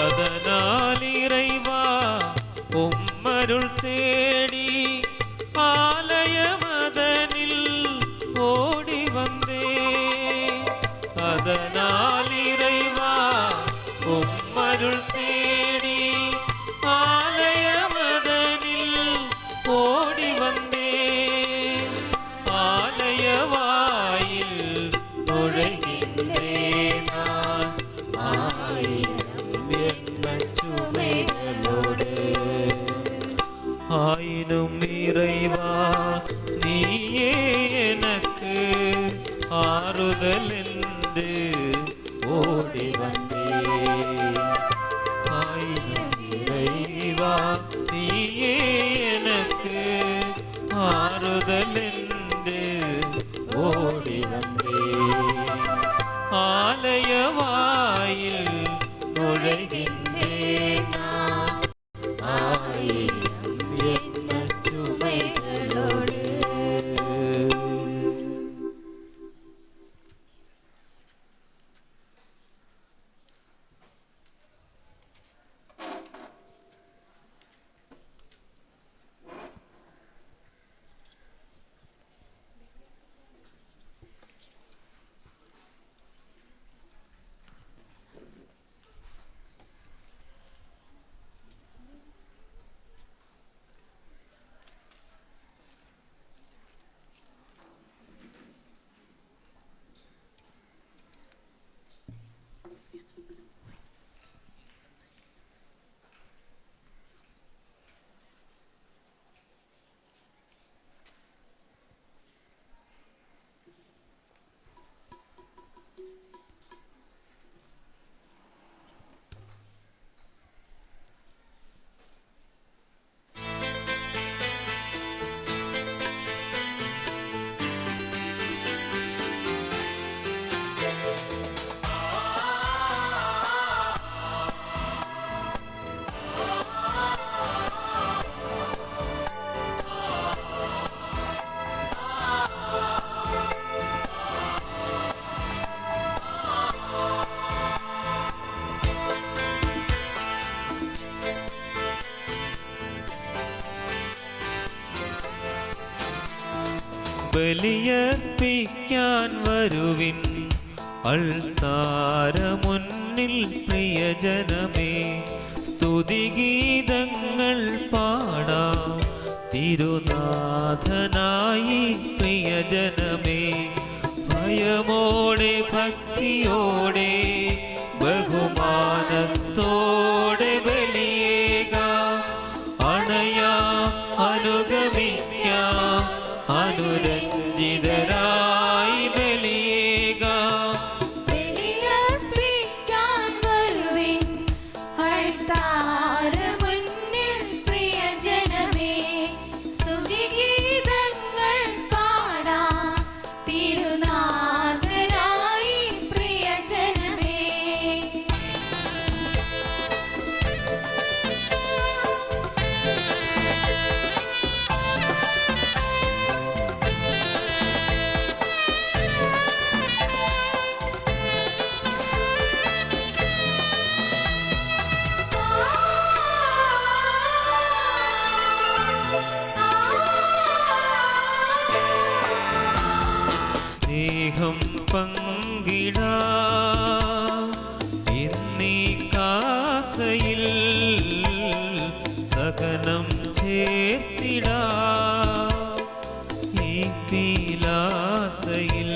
அதனால் இறைவா உம்மருள் தேடி ஆலயமதனில் ஓடி வந்தே. அதனால் இறைவா உம்மருள் தேடி ஆலயமதனில் ஓடி வந்தே. ஆலயவாயில் நுழைகின்றேன் நான் ஆயிரம் எண்ணச் சுமைகளோடு. ஆயினும் இறைவா நீயே எனக்கு ஆறுதல் என்று ஓடி வந்தேன். ஆயினும் இறைவா நீயே எனக்கு ஆறுதல் என்று ஓடி வந்தேன். ஆலயவாயில் நுழைகின்றேன் நான் ஆயிரம் எண்ணச் சுமைகளோடு. ബലിയർപ്പിക്കാൻ വരുവിൻ അൾത്താരമുന്നിൽ പ്രിയജനമേ. സ്തുതിഗീതങ്ങൾ പാടാം തിരുനാഥനായി പ്രിയജനമേ. ഭയമോടെ ഭക്തിയോടെ ബഹുമാനത്തോടെ ബലിയേകാം. അണയാം അനുഗമിക്കാം അനുരഞ്ജിതരായി ബലിയേകാം. ബലിയർപ്പിക്കാൻ വരുവിൻ അൾത്താരമുന്നിൽ പ്രിയജനമേ. സ്തുതിഗീതങ്ങൾ പാടാം തിരുനാഥനായി പ്രിയജനമേ. സ്നേഹം പങ്കിടാം എന്നീ കാസയിൽ സഹനം ചേർത്തിടാം ഈ പീലാസയിൽ.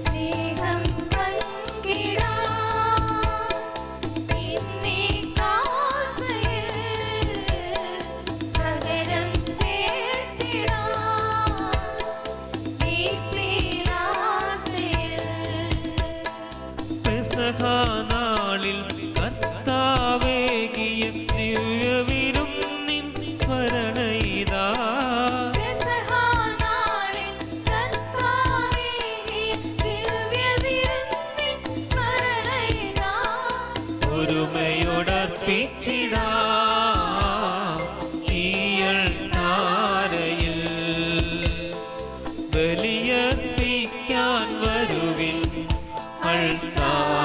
സ്നേഹം പങ്കിടാം എന്നീ കാസയിൽ സഹനം ചേർത്തിടാം ഈ പീലാസയിൽ. പെസഹാനാളിൽ കർത്താവേകിയ ദിവ്യവിരുന്നിൻ സ്മരണയിതാ. പെസഹാനാളിൽ കർത്താവേകിയ ദിവ്യവിരുന്നിൻ സ്മരണയിതാ. ഒരുമയോടർപ്പിച്ചിടാം ഈ അൾത്താരയിൽ. ബലിയർപ്പിക്കാൻ വരുവിൻ അൾത്താര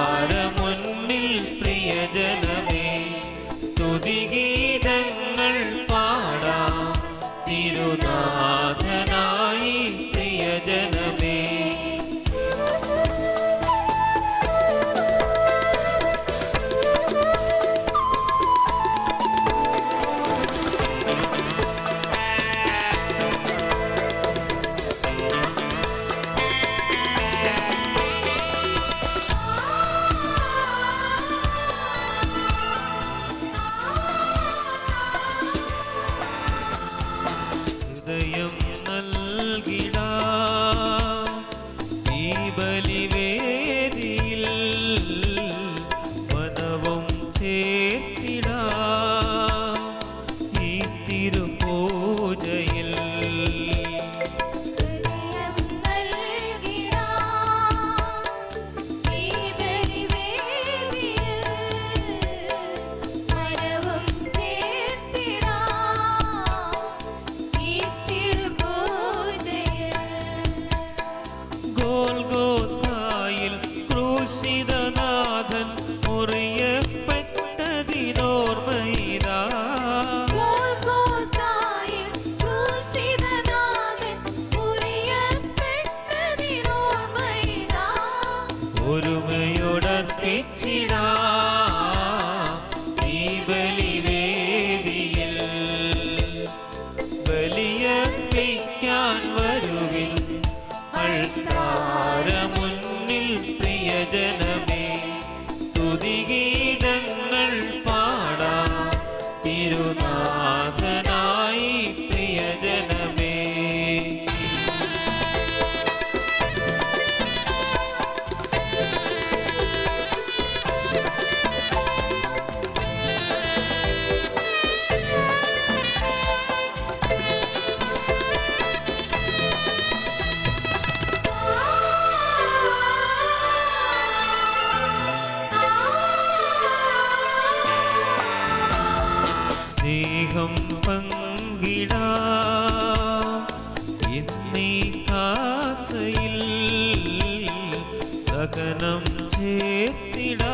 ക്രൂശിതനാഥൻ മുറിയപ്പെട്ടതിനോർമ്മയിതാ. ഗോൽഗോഥായിൽ ക്രൂശിതനാഥൻ മുറിയപ്പെട്ടതിനോർമ്മയിതാ. ഒരുമയോടർപ്പിച്ചിടാം ഈ ബലിവേദിയിൽ. ബലിയർപ്പിക്കാൻ വരുവിൻ അൾത്താരമുന്നിൽ പ്രിയജനമേ. സ്തുതിഗീതങ്ങൾ പാടാം തിരുനാഥനായി പ്രിയജനമേ. സ്നേഹം പങ്കിടാം എന്നീ കാസയിൽ. സകനം ചേർത്തിടാം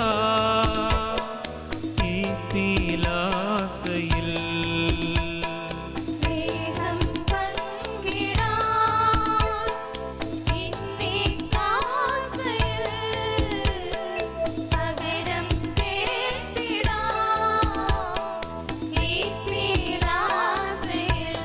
ഈ പീലാസയിൽ. സ്നേഹം പങ്കിടാം ഇന്നീ കാസയിൽ. സകലം ചേർത്തിടാം ഈ പീലാസയിൽ.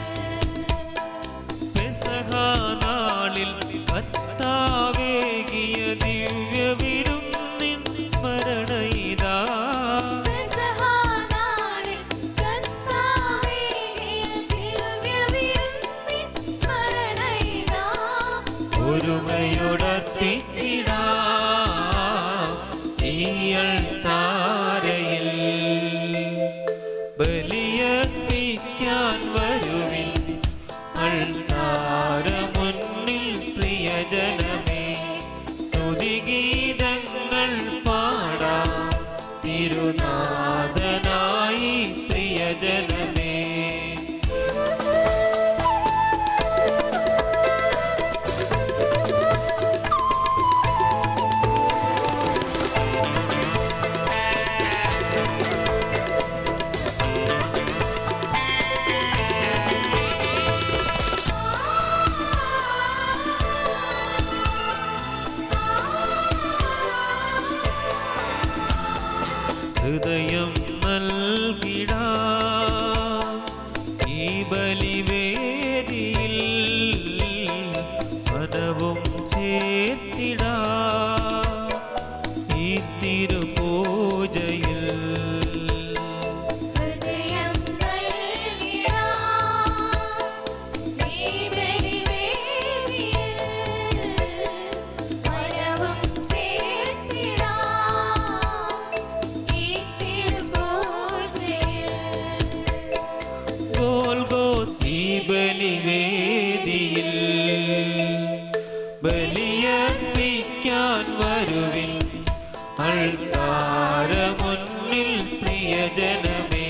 പെസഹാനാളിൽ കർത്താവേകിയ ദിവ്യവിരുന്നിൻ സ്മരണയിതാ. പെസഹാനാളിൽ കർത്താവേകിയ ദിവ്യവിരുന്നിൻ സ്മരണയിതാ. ഒരുമയോടർപ്പിച്ചിടാം ഈ അൾത്താരയിൽ. ബലിയർപ്പിക്കാൻ വരുവിൻ അൾത്താരമുന്നിൽ പ്രിയജനമേ. സ്തുതിഗീതങ്ങൾ പാടാം തിരുനാഥനായി പ്രിയജനമേ. ഹൃദയം നൽകിടാം ഈ ബലിവേദിയിൽ. മനവും ചേർത്തിടാം ഈ തിരുപൂജയിൽ. ഹൃദയം നൽകിടാം ഈ ബലിവേദിയിൽ. മനവും ചേർത്തിടാം ഈ തിരുപൂജയിൽ. ഗോൽഗോഥീ ബലിവേദിയിൽ. ബലിയർപ്പിക്കാൻ വരുവിൻ അൾത്താരമുന്നിൽ പ്രിയജനമേ.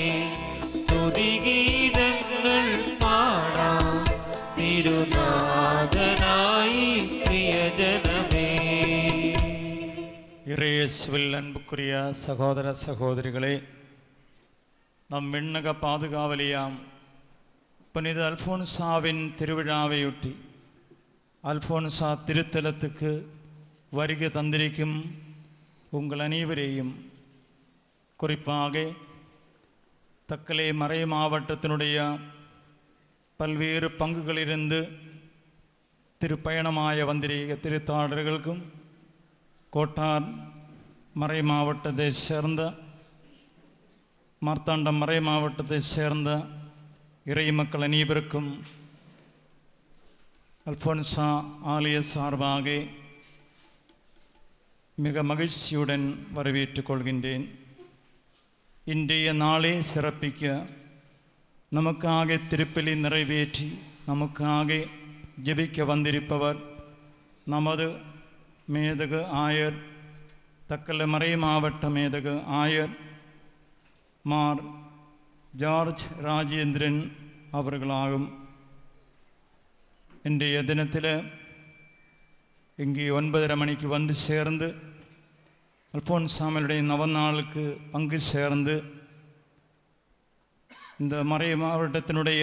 സ്തുതിഗീതങ്ങൾ പാടാം തിരുനാഥനായി പ്രിയജനമേ. இறையேசுவில் அன்புக்குரிய சகோதர சகோதரிகளே, நம் விண்ணக பாதுகாவலியாம் புனித அல்போன்சாவின் திருவிழாவையொட்டி அல்போன்சா திருத்தலத்துக்கு வருகை தந்திருக்கும் உங்கள் அனைவரையும், குறிப்பாக தக்கலை மறை மாவட்டத்தினுடைய பல்வேறு பங்குகளிலிருந்து திருப்பயணமாய வந்திருக்க திருத்தாளர்களுக்கும், கோட்டார் மறை மாவட்டத்தை சேர்ந்த மார்த்தாண்டம் மறை மாவட்டத்தை சேர்ந்த இறை மக்கள் அனைவருக்கும் அல்போன்சா ஆலய சார்பாக மிக மகிழ்ச்சியுடன் வரவேற்றுக் கொள்கின்றேன். இன்றைய நாளை சிறப்பிக்க நமக்காக திருப்பலி நிறைவேற்றி நமக்காக ஜெபிக்க வந்திருப்பவர் நமது மேதகு ஆயர், தக்கலை மறை மாவட்ட மேதகு ஆயர் மார் ஜார்ஜ் ராஜேந்திரன் அவர்களாகும். இன்றைய தினத்தில் இங்கே 9:30 மணிக்கு வந்து சேர்ந்து அல்போன்சாமியுடைய நவநாளுக்கு பங்கு சேர்ந்து இந்த மறை மாவட்டத்தினுடைய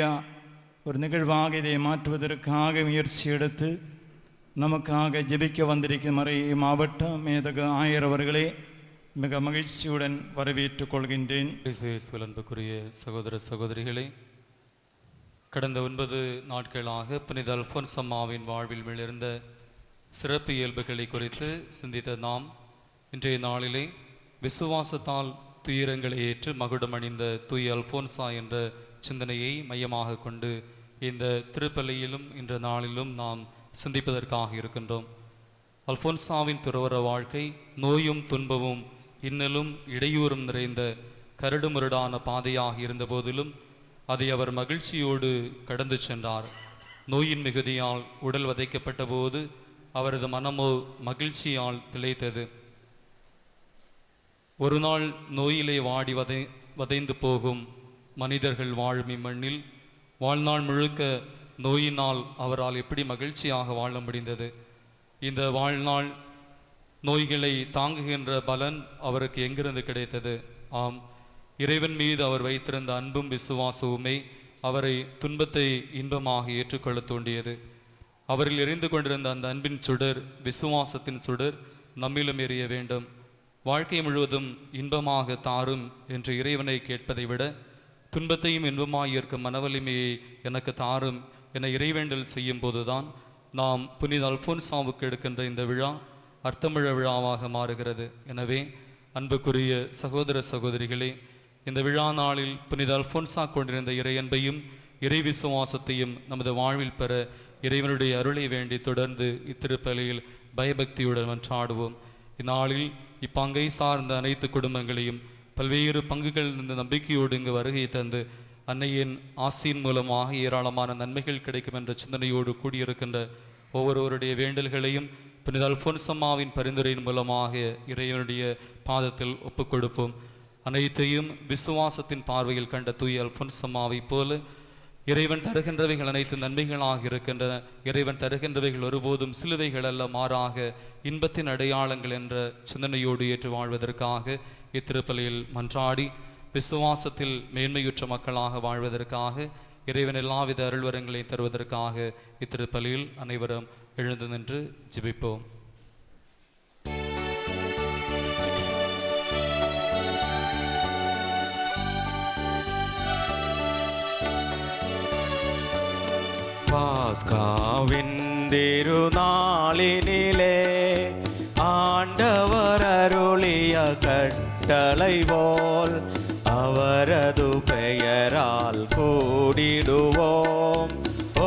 ஒரு நிகழ்வாக இதை மாற்றுவதற்காக முயற்சி எடுத்து நமக்காக ஜெபிக்க வந்திருக்கும் மறை மாவட்ட மேதக ஆயர் அவர்களே மிக மகிழ்ச்சியுடன் வரவேற்றுக் கொள்கின்றேன். அன்புக்குரிய சகோதர சகோதரிகளே, கடந்த 9 நாட்களாக புனித அல்போன்ஸ் அம்மாவின் வாழ்வில் விழுந்த சிறப்பு இயல்புகளை குறித்து சிந்தித்த நாம் இன்றைய நாளிலே விசுவாசத்தால் துயரங்களை ஏற்று மகுடம் அணிந்த தூய அல்போன்சா என்ற சிந்தனையை மையமாக கொண்டு இந்த திருப்பலியிலும் இன்ற நாளிலும் நாம் சிந்திப்பதற்காக இருக்கின்றோம். அல்போன்சாவின் துறவற வாழ்க்கை நோயும் துன்பமும் இன்னலும் இடையூறும் நிறைந்த கரடுமுரடான பாதையாக இருந்த போதிலும் அதை அவர் மகிழ்ச்சியோடு கடந்து சென்றார். நோயின் மிகுதியால் உடல் வதைக்கப்பட்ட போது அவரது மனமோ மகிழ்ச்சியால் திளைத்தது. ஒரு நாள் நோயிலே வாடி வதைந்து போகும் மனிதர்கள் வாழும் இம்மண்ணில் வாழ்நாள் முழுக்க நோயினால் அவரால் எப்படி மகிழ்ச்சியாக வாழ முடிந்தது? இந்த வாழ்நாள் நோய்களை தாங்குகின்ற பலன் அவருக்கு எங்கிருந்து கிடைத்தது? ஆம், இறைவன் மீது அவர் வைத்திருந்த அன்பும் விசுவாசவுமே அவரை துன்பத்தை இன்பமாக ஏற்றுக்கொள்ள தூண்டியது. அவரில் எரிந்து கொண்டிருந்த அந்த அன்பின் சுடர், விசுவாசத்தின் சுடர் நம்மிலும் எரிய வேண்டும். வாழ்க்கை முழுவதும் இன்பமாக தாரும் என்று இறைவனை கேட்பதை விட துன்பத்தையும் இன்பமாய் இருக்கும் மனவலிமையை எனக்கு தாரும் என இறைவேண்டல் செய்யும் போதுதான் நாம் புனித அல்போன்சாவுக்கு எடுக்கின்ற இந்த விழா அர்த்தமிழ விழாவாக மாறுகிறது. எனவே அன்புக்குரிய சகோதர சகோதரிகளே, இந்த விழா நாளில் புனித அல்போன்சா கொண்டிருந்த இறையன்பையும் இறை விசுவாசத்தையும் நமது வாழ்வில் பெற இறைவனுடைய அருளை வேண்டி தொடர்ந்து இத்திருப்பலியில் பயபக்தியுடன் மன்றாடுவோம். இந்நாளில் இப்பங்கை சார்ந்த அனைத்து குடும்பங்களையும் பல்வேறு பங்குகளில் இந்த நம்பிக்கையோடு இங்கு வருகை தந்து அன்னையின் ஆசியின் மூலமாக ஏராளமான நன்மைகள் கிடைக்கும் என்ற சிந்தனையோடு கூடியிருக்கின்ற ஒவ்வொருவருடைய வேண்டல்களையும் புனித அல்போன்ஸ் அம்மாவின் பரிந்துரையின் மூலமாக இறைவனுடைய பாதத்தில் ஒப்புக் கொடுப்போம். அனைத்தையும் விசுவாசத்தின் பார்வையில் கண்ட தூய அல்போன்ஸ் அம்மாவை போல இறைவன் தருகின்றவைகள் அனைத்து நன்மைகளாக இருக்கின்றன. இறைவன் தருகின்றவைகள் ஒருபோதும் சிலுவைகள் அல்ல, மாறாக இன்பத்தின் அடையாளங்கள் என்ற சிந்தனையோடு ஏற்று வாழ்வதற்காக இத்திருப்பலியில் மன்றாடி விசுவாசத்தில் மேன்மையுற்ற மக்களாக வாழ்வதற்காக இறைவன் எல்லாவித அருள்வரங்களை தருவதற்காக இத்திருப்பலியில் அனைவரும் எழுந்து நின்று ஜெபிப்போம். பாஸ்காவின் திருநாளினிலே ஆண்டவர் அருளிய கட்டளை போல் அவரது பெயரால் கூடிடுவோம்,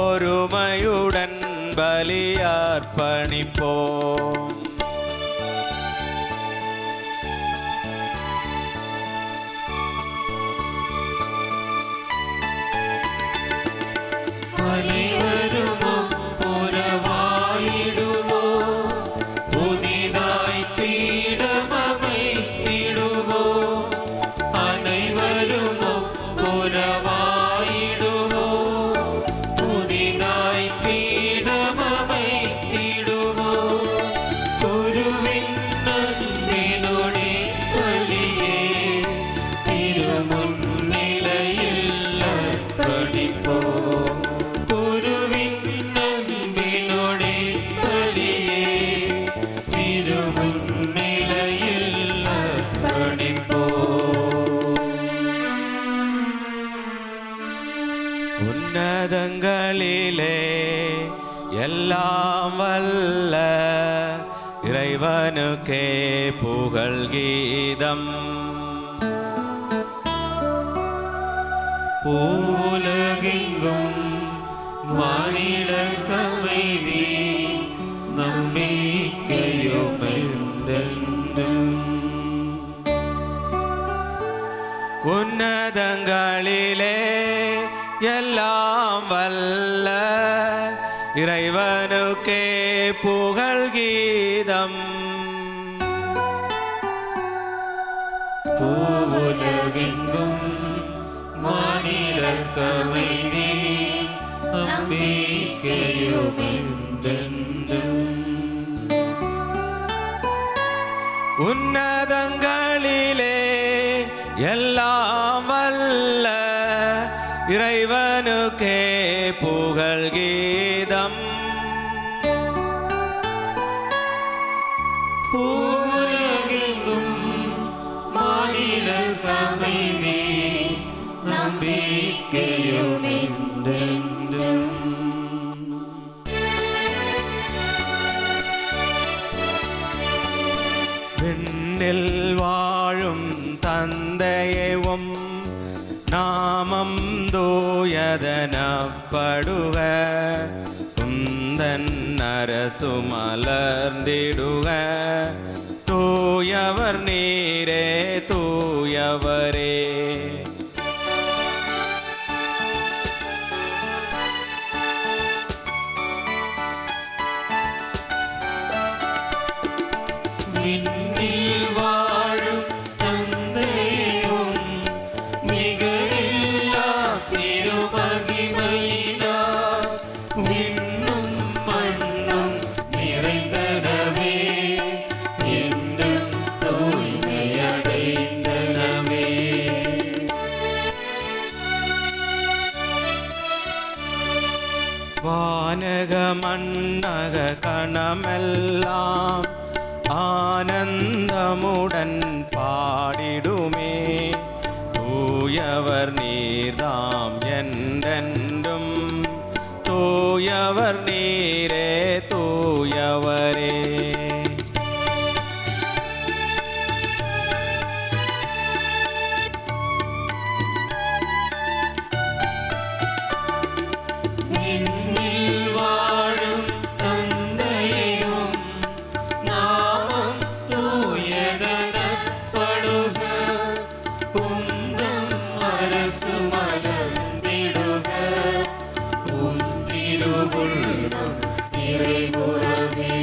ஒருமையுடன் பலியர்ப்பணிப்போம். அனைவரும் புறவாயிடுவோம், புதிதாய் பீடமமைத்திடுவோம். அனைவரும் புறவாயிடுவோம், புதிதாய் பீடமமைத்திடுவோம். குருவின் நன்பினொடே பலியே திருமுன்னிலையில் அர்ப்பணிப்போம். உன்னதங்களிலே எல்லாம் வல்ல இறைவனுக்கே புகழ் கீதம். உலகெங்கும் மானிடர்க்கு அமைதி, நம்பிக்கையும் என்றென்றும். உன்னதங்களிலே எல்லாம் வல்ல இறைவனுக்கே புகழ் கீதம். உலகெங்கும் மானிடர்க்கு அமைதி, நம்பிக்கையும் என்றென்றும். உன்னதங்களிலே எல்லாம் வல்ல இறைவனுக்கே புகழ் கீதம். பூவுலகெங்கும் மானிடர் அமைதி நம்பிக்கையும் என்றென்றும். விண்ணில் வாழும் தந்தையவும் நாமம் தூயதனப்படுக. குந்தன் அரசு மலர்ந்திடுக. தூயவர் நீரே தூயவரே. விண்ணில் வாழும் தந்தையும் நிகரில்லா திருமகிமையினார் விண்ணும் மண்ணும் நிறைந்தனவே என்றும் தூய்மையடைந்தனவே. வானக மன்னக கணமெல்லாம் ஆனந்தமுடன் பாடிடுமே. தூயவர் நீர்தாம் என்றென்றும். தூயவர் நீரே தூயவரே. விண்ணில் வாழும் தந்தையும் நாமம் தூயதனப்படுக. உந்தம் அரசு மலர்ந்திடுக. உம் திருவுள்ளம் நிறைவுறவே.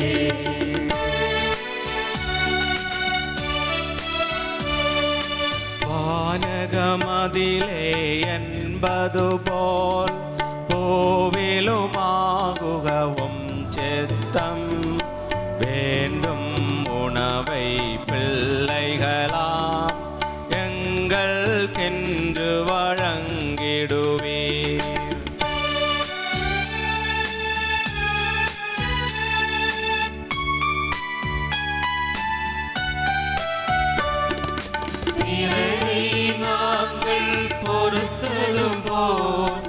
வானகமதிலே என்பது போல் கோவிலுமாகுகவும் சித்தம். வேண்டும் உணவை பிள்ளைகளாம் எங்கள்கென்று வழங்கிடுவீர். பிறரை நாங்கள் பொறுத்ததும் போல்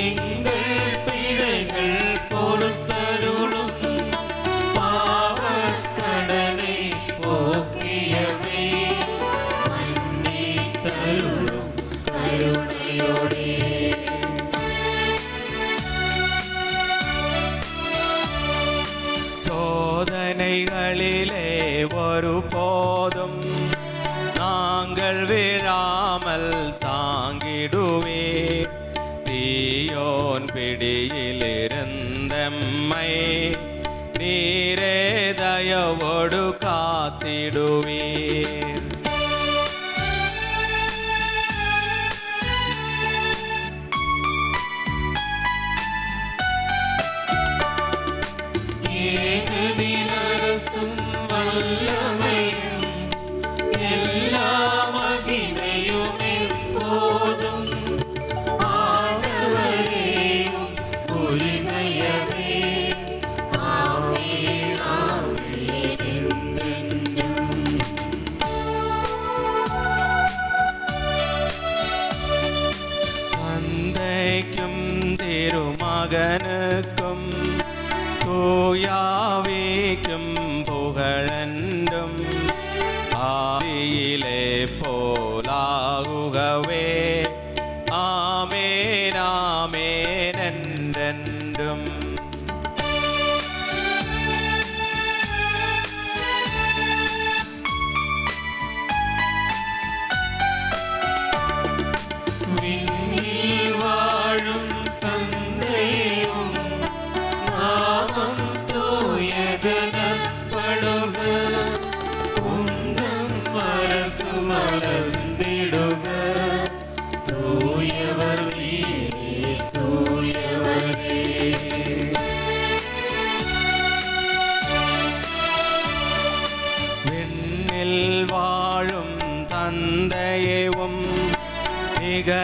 எங்கள் பிழைகள் பொறுத்தருளும். பாவக் கடனை போக்கியவே மன்னித்தருளும் கருணையோடே. சோதனைகளிலே ஒருபோதும் நாங்கள் விழாமல் தாங்கிடுவீர். தீயோன் பிடியிலிருந்தெம்மை நீரே தயவோடு காத்திடுவீர். ஏகனின் அரசும் வல்லமையும் எல்லா மகிமையும் எப்போதும் ஆண்டவரேயும் உரிமையவே. ஆமென், ஆமென் என்றென்றும். தந்தைக்கும் திருமகனுக்கும் தூயாவிக்கும் புகழென்றும் ஆதியிலே போலாகுகவே. ஆமென், ஆமென் என்றென்றும். விண்ணில் வாழும் தந்தையும் நாமம் தூயதனப்படுக. உந்தம் அரசு மலர்ந்திடுக. தூயவர் நீரே தூயவரே. விண்ணில் வாழும் தந்தையேவும் மிக